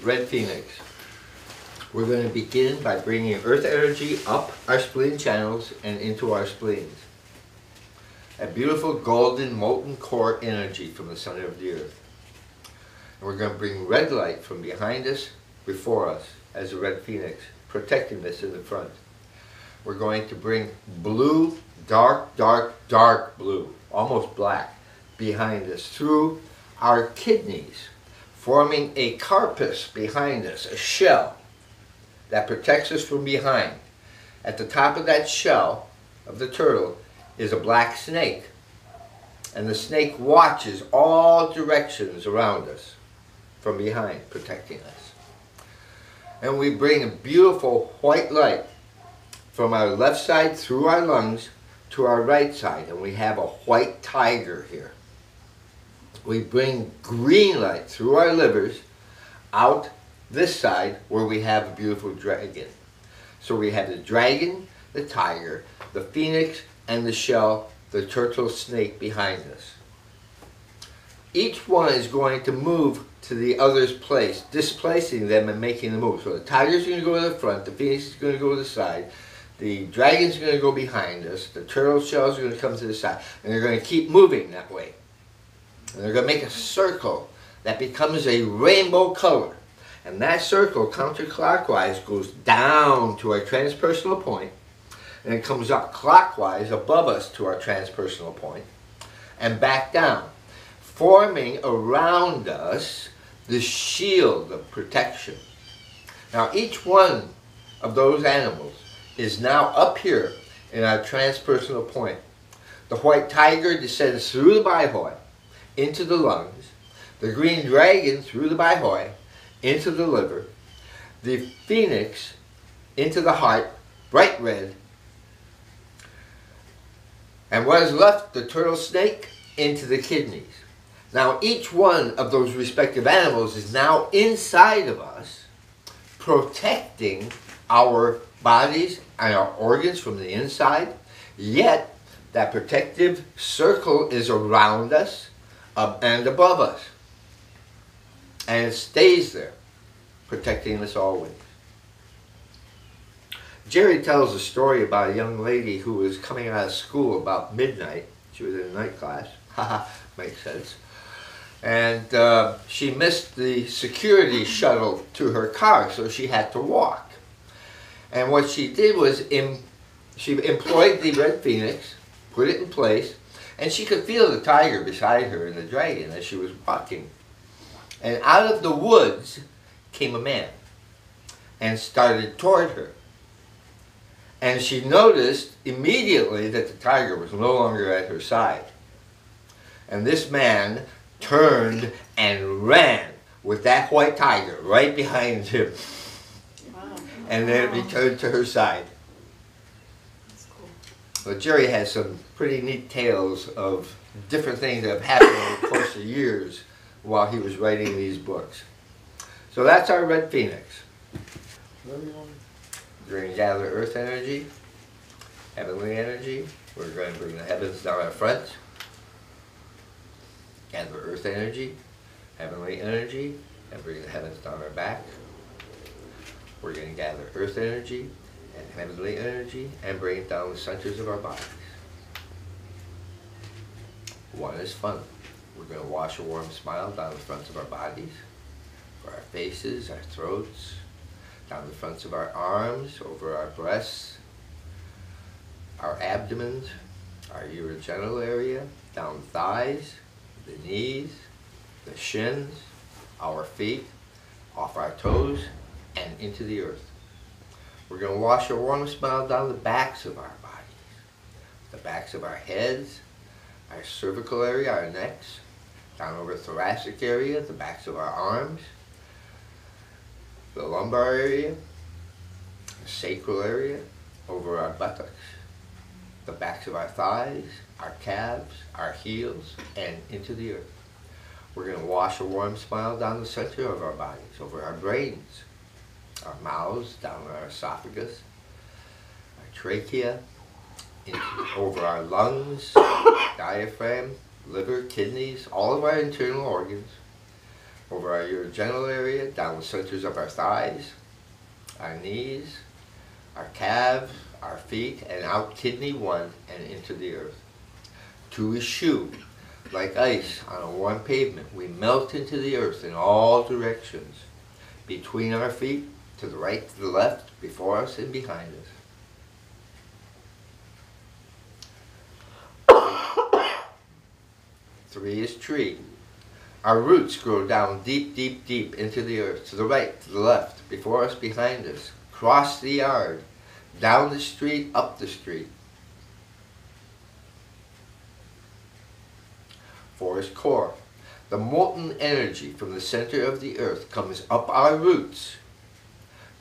Red Phoenix. We're going to begin by bringing earth energy up our spleen channels and into our spleens. A beautiful golden molten core energy from the center of the earth. And we're going to bring red light from behind us, before us, as a red phoenix, protecting us in the front. We're going to bring blue, dark, dark, dark blue, almost black, behind us through our kidneys, forming a carapace behind us, a shell that protects us from behind. At the top of that shell of the turtle is a black snake, and the snake watches all directions around us from behind, protecting us. And we bring a beautiful white light from our left side through our lungs to our right side, and we have a white tiger here. We bring green light through our livers out this side where we have a beautiful dragon. So we have the dragon, the tiger, the phoenix, and the shell, the turtle snake behind us. Each one is going to move to the other's place, displacing them and making the move. So the tiger's going to go to the front, the phoenix is going to go to the side, the dragon's going to go behind us, the turtle shells are going to come to the side, and they're going to keep moving that way. And they're going to make a circle that becomes a rainbow color. And that circle, counterclockwise, goes down to our transpersonal point, and it comes up clockwise above us to our transpersonal point, and back down, forming around us the shield of protection. Now each one of those animals is now up here in our transpersonal point. The white tiger descends through the bihoi into the lungs, the green dragon through the bihoi into the liver, the phoenix into the heart, bright red, and what is left, the turtle snake, into the kidneys. Now each one of those respective animals is now inside of us, protecting our bodies and our organs from the inside, yet that protective circle is around us and above us. And it stays there, protecting us always. Jerry tells a story about a young lady who was coming out of school about midnight. She was in a night class. Haha, makes sense. And she missed the security shuttle to her car, so she had to walk. And what she did was she employed the red phoenix, put it in place, and she could feel the tiger beside her and the dragon as she was walking. And out of the woods came a man and started toward her. And she noticed immediately that the tiger was no longer at her side. And this man turned and ran with that white tiger right behind him. Wow. And then returned to her side. That's cool. Well, Jerry has some pretty neat tales of different things that have happened over the course of years while he was writing these books. So that's our red phoenix. We're going to gather earth energy, heavenly energy. We're going to bring the heavens down our front. Gather earth energy, heavenly energy, and bring the heavens down our back. We're going to gather earth energy and heavenly energy and bring it down the centers of our bodies. One is fun. We're going to wash a warm smile down the fronts of our bodies, for our faces, our throats, down the fronts of our arms, over our breasts, our abdomens, our urogenital area, down the thighs, the knees, the shins, our feet, off our toes, and into the earth. We're going to wash a warm smile down the backs of our bodies, the backs of our heads, our cervical area, our necks, down over the thoracic area, the backs of our arms, the lumbar area, the sacral area, over our buttocks, the backs of our thighs, our calves, our heels, and into the earth. We're going to wash a warm smile down the center of our bodies, over our brains, our mouths, down our esophagus, our trachea, over our lungs, diaphragm, liver, kidneys, all of our internal organs. over our urogenital area, down the centers of our thighs, our knees, our calves, our feet, and out kidney 1 and into the earth. 2 is shu. Like ice on a warm pavement, we melt into the earth in all directions, between our feet, to the right, to the left, before us and behind us. 3 is tree. Our roots grow down deep, deep, deep into the earth, to the right, to the left, before us, behind us, across the yard, down the street, up the street. 4 is core. The molten energy from the center of the earth comes up our roots,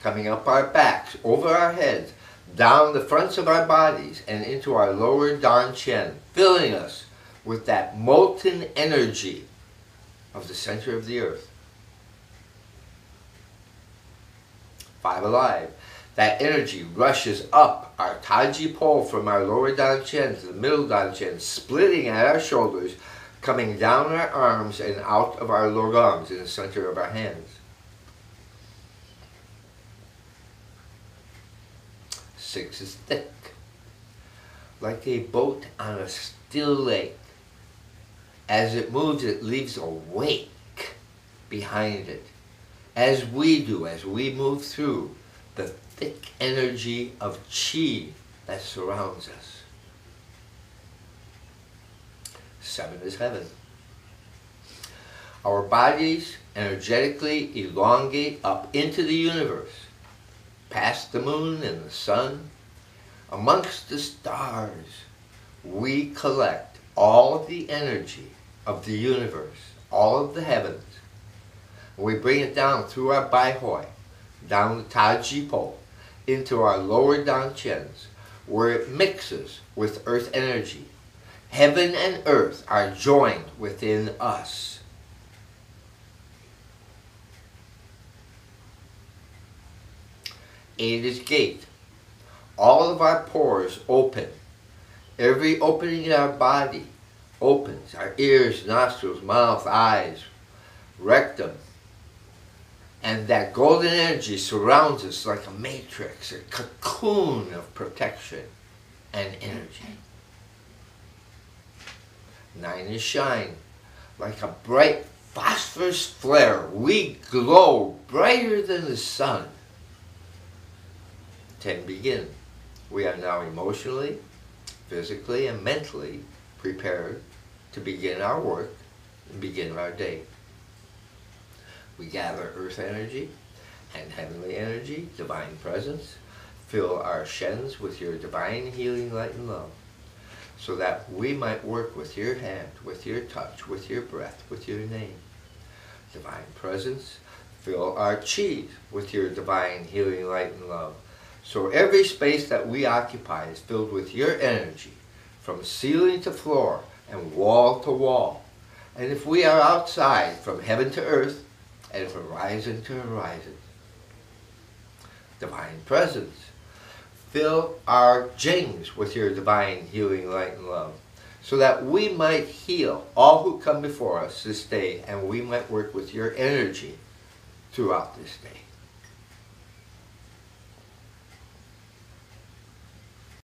coming up our backs, over our heads, down the fronts of our bodies, and into our lower Dan Chen, filling us with that molten energy of the center of the earth. 5 alive. That energy rushes up our Taji pole from our lower Dan Chen to the middle Dan Chen, splitting at our shoulders, coming down our arms and out of our logongs in the center of our hands. 6 is thick. Like a boat on a still lake. As it moves, it leaves a wake behind it. As we do, as we move through the thick energy of Qi that surrounds us. 7 is heaven. Our bodies energetically elongate up into the universe, past the moon and the sun. Amongst the stars, we collect all of the energy of the universe, all of the heavens. We bring it down through our Baihoi, down the Taji pole, into our lower Dan Chens, where it mixes with earth energy. Heaven and earth are joined within us. Eight is gate. All of our pores open. Every opening in our body opens. Our ears, nostrils, mouth, eyes, rectum. And that golden energy surrounds us like a matrix, a cocoon of protection and energy. 9 is shine. Like a bright phosphorus flare, we glow brighter than the sun. 10 begin. We are now emotionally, physically, and mentally prepared to begin our work and begin our day. We gather earth energy and heavenly energy, divine presence. Fill our shens with your divine healing light and love, so that we might work with your hand, with your touch, with your breath, with your name. Divine presence, fill our chi with your divine healing light and love. So every space that we occupy is filled with your energy, from ceiling to floor and wall to wall. And if we are outside, from heaven to earth and from horizon to horizon. Divine presence, fill our jings with your divine healing light and love, so that we might heal all who come before us this day, and we might work with your energy throughout this day.